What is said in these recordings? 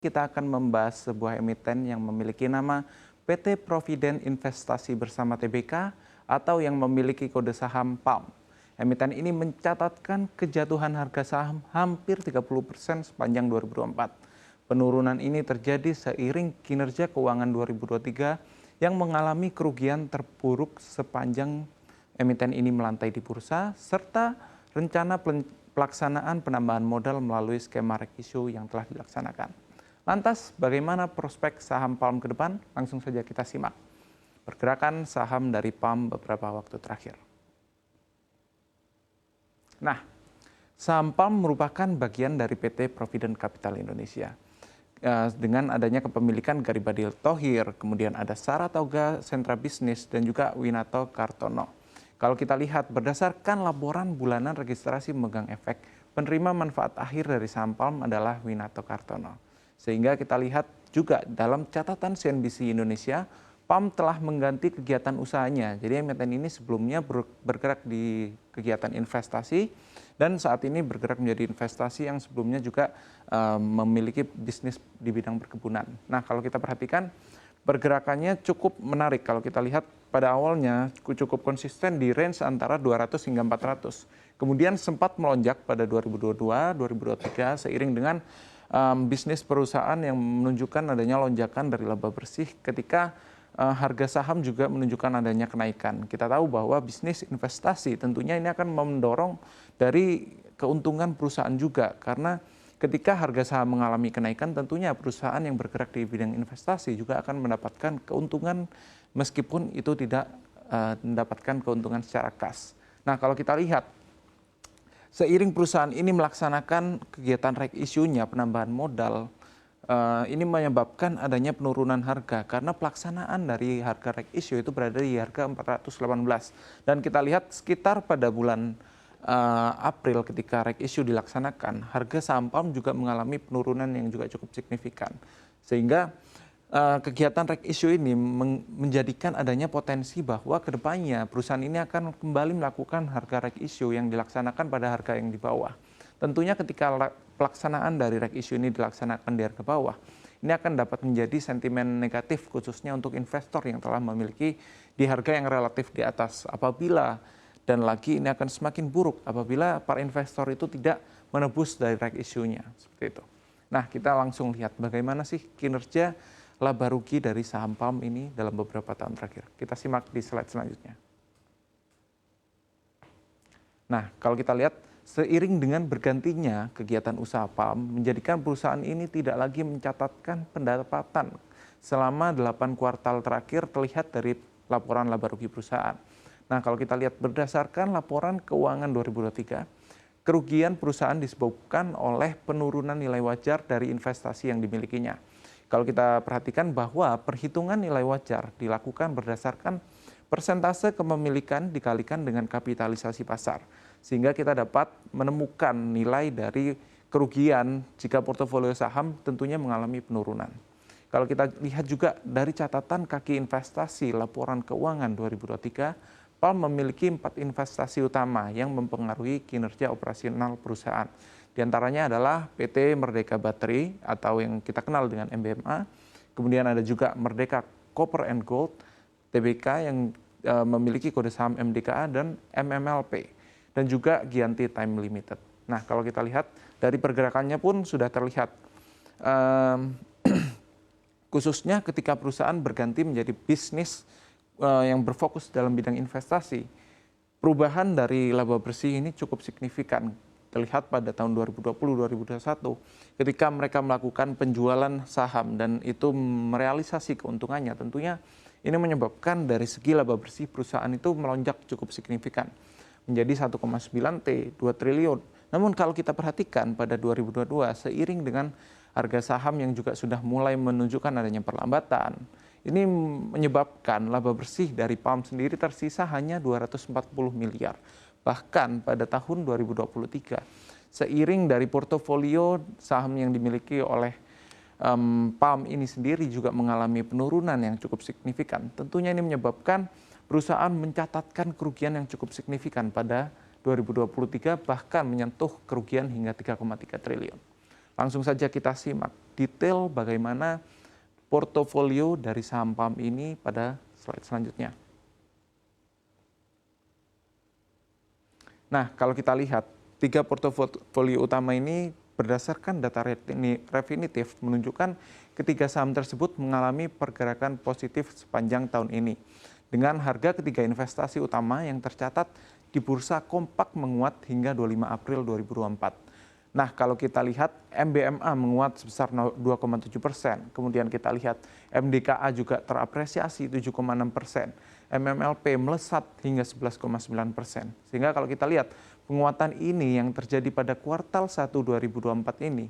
Kita akan membahas sebuah emiten yang memiliki nama PT Providen Investasi Bersama Tbk atau yang memiliki kode saham PALM. Emiten ini mencatatkan kejatuhan harga saham hampir 30% sepanjang 2024. Penurunan ini terjadi seiring kinerja keuangan 2023 yang mengalami kerugian terburuk sepanjang emiten ini melantai di bursa serta rencana pelaksanaan penambahan modal melalui skema rights issue yang telah dilaksanakan. Lantas, bagaimana prospek saham PALM ke depan? Langsung saja kita simak pergerakan saham dari PALM beberapa waktu terakhir. Nah, saham PALM merupakan bagian dari PT Providen Capital Indonesia. Dengan adanya kepemilikan Garibadil Thohir, kemudian ada Saratoga Sentra Bisnis, dan juga Winato Kartono. Kalau kita lihat berdasarkan laporan bulanan registrasi memegang efek, penerima manfaat akhir dari saham PALM adalah Winato Kartono. Sehingga kita lihat juga dalam catatan CNBC Indonesia, PALM telah mengganti kegiatan usahanya. Jadi emiten ini sebelumnya bergerak di kegiatan investasi dan saat ini bergerak menjadi investasi yang sebelumnya juga memiliki bisnis di bidang perkebunan. Nah, kalau kita perhatikan pergerakannya cukup menarik. Kalau kita lihat pada awalnya cukup konsisten di range antara 200 hingga 400. Kemudian sempat melonjak pada 2022, 2023 seiring dengan bisnis perusahaan yang menunjukkan adanya lonjakan dari laba bersih ketika harga saham juga menunjukkan adanya kenaikan. Kita tahu bahwa bisnis investasi tentunya ini akan mendorong dari keuntungan perusahaan juga karena ketika harga saham mengalami kenaikan tentunya perusahaan yang bergerak di bidang investasi juga akan mendapatkan keuntungan meskipun itu tidak mendapatkan keuntungan secara kas. Nah, kalau kita lihat seiring perusahaan ini melaksanakan kegiatan rights issue-nya, penambahan modal, ini menyebabkan adanya penurunan harga karena pelaksanaan dari harga rights issue itu berada di harga 418. Dan kita lihat sekitar pada bulan April ketika rights issue dilaksanakan, harga saham PALM juga mengalami penurunan yang juga cukup signifikan. Sehingga kegiatan rights issue ini menjadikan adanya potensi bahwa kedepannya perusahaan ini akan kembali melakukan harga rights issue yang dilaksanakan pada harga yang di bawah. Tentunya ketika pelaksanaan dari rights issue ini dilaksanakan di harga bawah, ini akan dapat menjadi sentimen negatif khususnya untuk investor yang telah memiliki di harga yang relatif di atas. Apabila dan lagi ini akan semakin buruk apabila para investor itu tidak menebus dari rights issue-nya seperti itu. Nah, kita langsung lihat bagaimana sih kinerja laba rugi dari saham PALM ini dalam beberapa tahun terakhir. Kita simak di slide selanjutnya. Nah, kalau kita lihat seiring dengan bergantinya kegiatan usaha PALM menjadikan perusahaan ini tidak lagi mencatatkan pendapatan selama 8 kuartal terakhir terlihat dari laporan laba rugi perusahaan. Nah, kalau kita lihat berdasarkan laporan keuangan 2023, kerugian perusahaan disebabkan oleh penurunan nilai wajar dari investasi yang dimilikinya. Kalau kita perhatikan bahwa perhitungan nilai wajar dilakukan berdasarkan persentase kepemilikan dikalikan dengan kapitalisasi pasar. Sehingga kita dapat menemukan nilai dari kerugian jika portofolio saham tentunya mengalami penurunan. Kalau kita lihat juga dari catatan kaki investasi laporan keuangan 2023, PALM memiliki 4 investasi utama yang mempengaruhi kinerja operasional perusahaan. Di antaranya adalah PT Merdeka Battery atau yang kita kenal dengan MBMA. Kemudian ada juga Merdeka Copper and Gold, Tbk yang memiliki kode saham MDKA dan MMLP. Dan juga Gianti Time Limited. Nah, kalau kita lihat dari pergerakannya pun sudah terlihat. Khususnya ketika perusahaan berganti menjadi bisnis yang berfokus dalam bidang investasi. Perubahan dari laba bersih ini cukup signifikan. Terlihat pada tahun 2020-2021 ketika mereka melakukan penjualan saham dan itu merealisasi keuntungannya, tentunya ini menyebabkan dari segi laba bersih perusahaan itu melonjak cukup signifikan menjadi 1,9 T, 2 triliun. Namun kalau kita perhatikan pada 2022 seiring dengan harga saham yang juga sudah mulai menunjukkan adanya perlambatan, ini menyebabkan laba bersih dari PALM sendiri tersisa hanya 240 miliar. Bahkan pada tahun 2023, seiring dari portofolio saham yang dimiliki oleh PALM ini sendiri juga mengalami penurunan yang cukup signifikan. Tentunya ini menyebabkan perusahaan mencatatkan kerugian yang cukup signifikan pada 2023, bahkan menyentuh kerugian hingga 3,3 triliun. Langsung saja kita simak detail bagaimana portofolio dari saham PAM ini pada slide selanjutnya. Nah, kalau kita lihat 3 portofolio utama ini berdasarkan data Refinitiv menunjukkan ketiga saham tersebut mengalami pergerakan positif sepanjang tahun ini. Dengan harga ketiga investasi utama yang tercatat di bursa kompak menguat hingga 25 April 2024. Nah, kalau kita lihat MBMA menguat sebesar 2,7%, kemudian kita lihat MDKA juga terapresiasi 7,6%, MMLP melesat hingga 11,9%. Sehingga kalau kita lihat penguatan ini yang terjadi pada kuartal 1 2024 ini,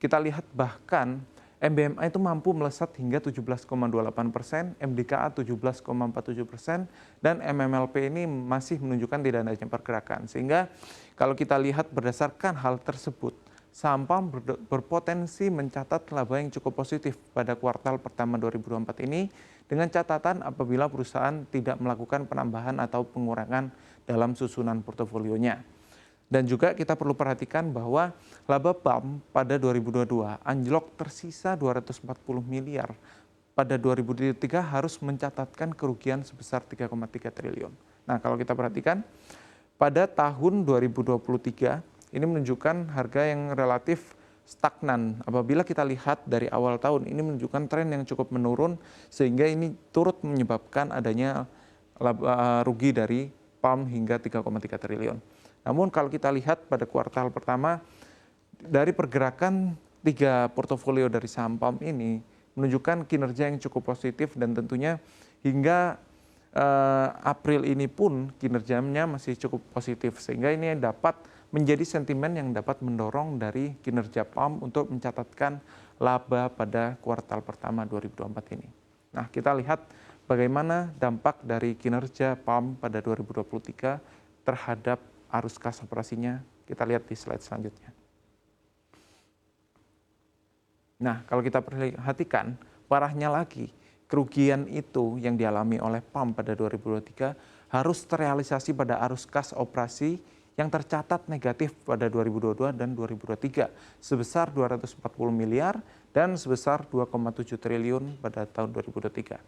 kita lihat bahkan MBMA itu mampu melesat hingga 17,28%, MDKA 17,47%, dan MMLP ini masih menunjukkan tidak adanya pergerakan. Sehingga kalau kita lihat berdasarkan hal tersebut, saham PAM berpotensi mencatat laba yang cukup positif pada kuartal pertama 2024 ini, dengan catatan apabila perusahaan tidak melakukan penambahan atau pengurangan dalam susunan portofolionya. Dan juga kita perlu perhatikan bahwa laba PAM pada 2022 anjlok tersisa 240 miliar. Pada 2023 harus mencatatkan kerugian sebesar 3,3 triliun. Nah, kalau kita perhatikan pada tahun 2023 ini menunjukkan harga yang relatif stagnan. Apabila kita lihat dari awal tahun ini menunjukkan tren yang cukup menurun sehingga ini turut menyebabkan adanya rugi dari PAM hingga 3,3 triliun. Namun kalau kita lihat pada kuartal pertama, dari pergerakan 3 portofolio dari saham PAM ini menunjukkan kinerja yang cukup positif dan tentunya hingga April ini pun kinerjanya masih cukup positif. Sehingga ini dapat menjadi sentimen yang dapat mendorong dari kinerja PAM untuk mencatatkan laba pada kuartal pertama 2024 ini. Nah, kita lihat bagaimana dampak dari kinerja PAM pada 2023 terhadap arus kas operasinya, kita lihat di slide selanjutnya. Nah, kalau kita perhatikan, parahnya lagi, kerugian itu yang dialami oleh PAM pada 2023 harus terrealisasi pada arus kas operasi yang tercatat negatif pada 2022 dan 2023 sebesar 240 miliar dan sebesar 2,7 triliun pada tahun 2023.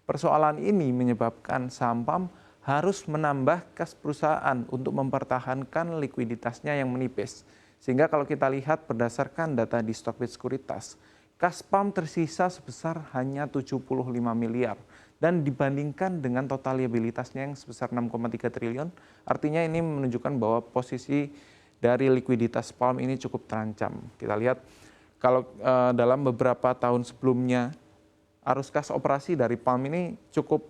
Persoalan ini menyebabkan saham PAM harus menambah kas perusahaan untuk mempertahankan likuiditasnya yang menipis. Sehingga kalau kita lihat berdasarkan data di Stockbit Sekuritas, kas PAM tersisa sebesar hanya 75 miliar. Dan dibandingkan dengan total liabilitasnya yang sebesar 6,3 triliun, artinya ini menunjukkan bahwa posisi dari likuiditas PAM ini cukup terancam. Kita lihat kalau dalam beberapa tahun sebelumnya, arus kas operasi dari PAM ini cukup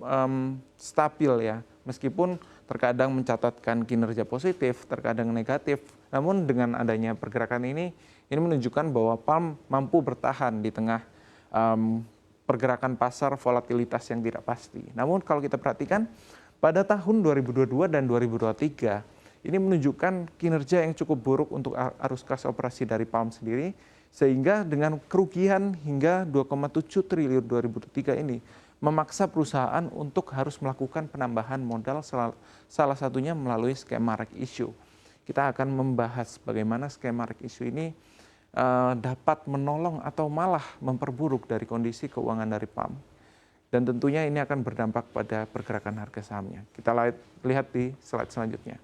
stabil ya. Meskipun terkadang mencatatkan kinerja positif, terkadang negatif, namun dengan adanya pergerakan ini menunjukkan bahwa PAM mampu bertahan di tengah pergerakan pasar volatilitas yang tidak pasti. Namun kalau kita perhatikan, pada tahun 2022 dan 2023, ini menunjukkan kinerja yang cukup buruk untuk arus kas operasi dari PAM sendiri, sehingga dengan kerugian hingga 2,7 triliun 2023 ini, memaksa perusahaan untuk harus melakukan penambahan modal salah satunya melalui skema reg issue. Kita akan membahas bagaimana skema reg issue ini dapat menolong atau malah memperburuk dari kondisi keuangan dari PAM. Dan tentunya ini akan berdampak pada pergerakan harga sahamnya. Kita lihat di slide selanjutnya.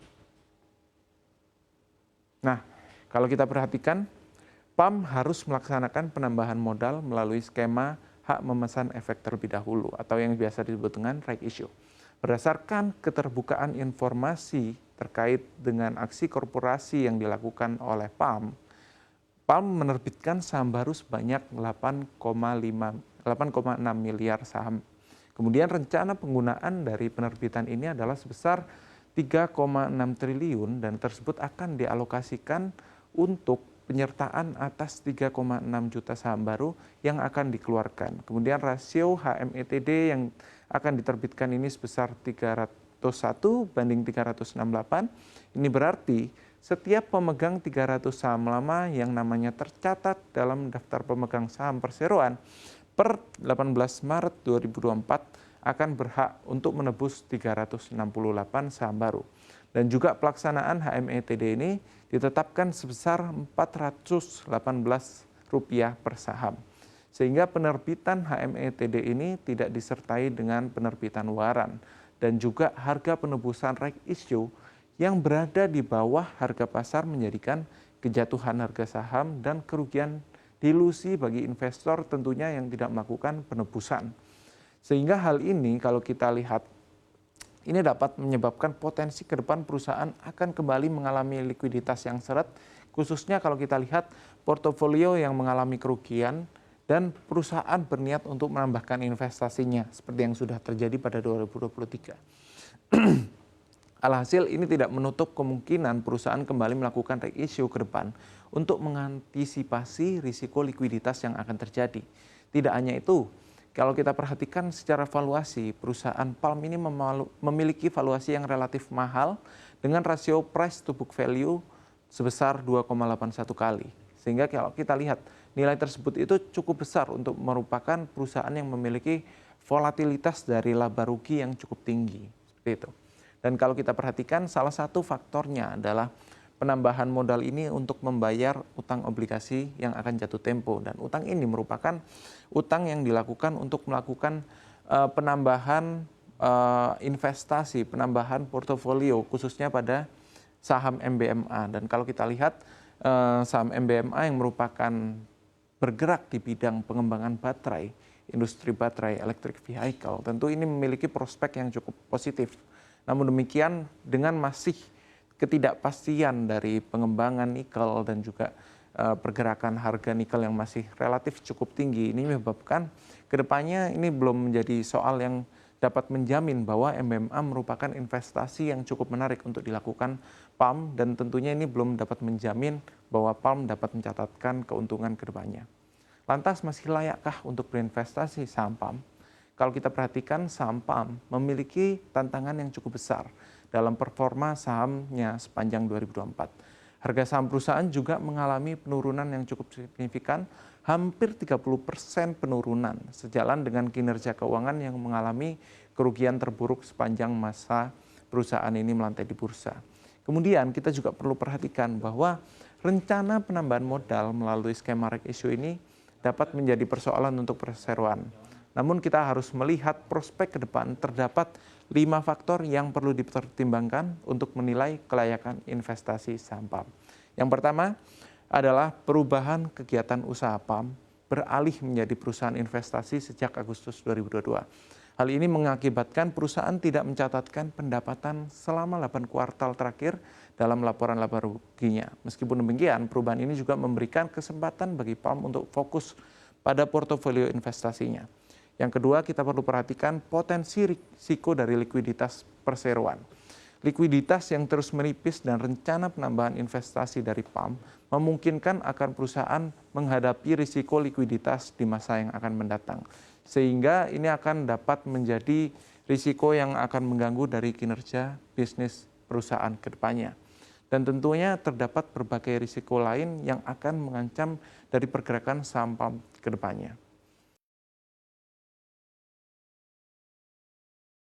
Nah, kalau kita perhatikan, PAM harus melaksanakan penambahan modal melalui skema hak memesan efek terlebih dahulu atau yang biasa disebut dengan right issue. Berdasarkan keterbukaan informasi terkait dengan aksi korporasi yang dilakukan oleh PAM, PAM menerbitkan saham baru sebanyak 8,6 miliar saham. Kemudian rencana penggunaan dari penerbitan ini adalah sebesar 3,6 triliun dan tersebut akan dialokasikan untuk penyertaan atas 3,6 juta saham baru yang akan dikeluarkan. Kemudian rasio HMETD yang akan diterbitkan ini sebesar 301 banding 368. Ini berarti setiap pemegang 300 saham lama yang namanya tercatat dalam daftar pemegang saham perseroan per 18 Maret 2024 akan berhak untuk menebus 368 saham baru. Dan juga pelaksanaan HMETD ini ditetapkan sebesar 418 rupiah per saham. Sehingga penerbitan HMETD ini tidak disertai dengan penerbitan waran dan juga harga penebusan right issue yang berada di bawah harga pasar menjadikan kejatuhan harga saham dan kerugian dilusi bagi investor tentunya yang tidak melakukan penebusan. Sehingga hal ini kalau kita lihat ini dapat menyebabkan potensi ke depan perusahaan akan kembali mengalami likuiditas yang seret, khususnya kalau kita lihat portofolio yang mengalami kerugian dan perusahaan berniat untuk menambahkan investasinya seperti yang sudah terjadi pada 2023. Alhasil ini tidak menutup kemungkinan perusahaan kembali melakukan reissue ke depan untuk mengantisipasi risiko likuiditas yang akan terjadi. Tidak hanya itu, kalau kita perhatikan secara valuasi, perusahaan PALM ini memiliki valuasi yang relatif mahal dengan rasio price to book value sebesar 2,81 kali. Sehingga kalau kita lihat nilai tersebut itu cukup besar untuk merupakan perusahaan yang memiliki volatilitas dari laba rugi yang cukup tinggi. Seperti itu. Dan kalau kita perhatikan salah satu faktornya adalah penambahan modal ini untuk membayar utang obligasi yang akan jatuh tempo. Dan utang ini merupakan utang yang dilakukan untuk melakukan penambahan investasi, penambahan portofolio khususnya pada saham MBMA. Dan kalau kita lihat saham MBMA yang merupakan bergerak di bidang pengembangan baterai, industri baterai electric vehicle, tentu ini memiliki prospek yang cukup positif. Namun demikian dengan masih ketidakpastian dari pengembangan nikel dan juga pergerakan harga nikel yang masih relatif cukup tinggi, ini menyebabkan kedepannya ini belum menjadi soal yang dapat menjamin bahwa MBMA merupakan investasi yang cukup menarik untuk dilakukan PALM dan tentunya ini belum dapat menjamin bahwa PALM dapat mencatatkan keuntungan kedepannya. Lantas masih layakkah untuk berinvestasi saham PALM? Kalau kita perhatikan saham PALM memiliki tantangan yang cukup besar dalam performa sahamnya sepanjang 2024. Harga saham perusahaan juga mengalami penurunan yang cukup signifikan, hampir 30% penurunan, sejalan dengan kinerja keuangan yang mengalami kerugian terburuk sepanjang masa perusahaan ini melantai di bursa. Kemudian kita juga perlu perhatikan bahwa rencana penambahan modal melalui skema right issue ini dapat menjadi persoalan untuk perseroan. Namun kita harus melihat prospek ke depan terdapat 5 faktor yang perlu dipertimbangkan untuk menilai kelayakan investasi saham PALM. Yang pertama adalah perubahan kegiatan usaha PALM beralih menjadi perusahaan investasi sejak Agustus 2022. Hal ini mengakibatkan perusahaan tidak mencatatkan pendapatan selama 8 kuartal terakhir dalam laporan laba ruginya. Meskipun demikian, perubahan ini juga memberikan kesempatan bagi PALM untuk fokus pada portofolio investasinya. Yang kedua, kita perlu perhatikan potensi risiko dari likuiditas perseroan. Likuiditas yang terus menipis dan rencana penambahan investasi dari PALM memungkinkan akan perusahaan menghadapi risiko likuiditas di masa yang akan mendatang. Sehingga ini akan dapat menjadi risiko yang akan mengganggu dari kinerja bisnis perusahaan ke depannya. Dan tentunya terdapat berbagai risiko lain yang akan mengancam dari pergerakan saham PALM ke depannya.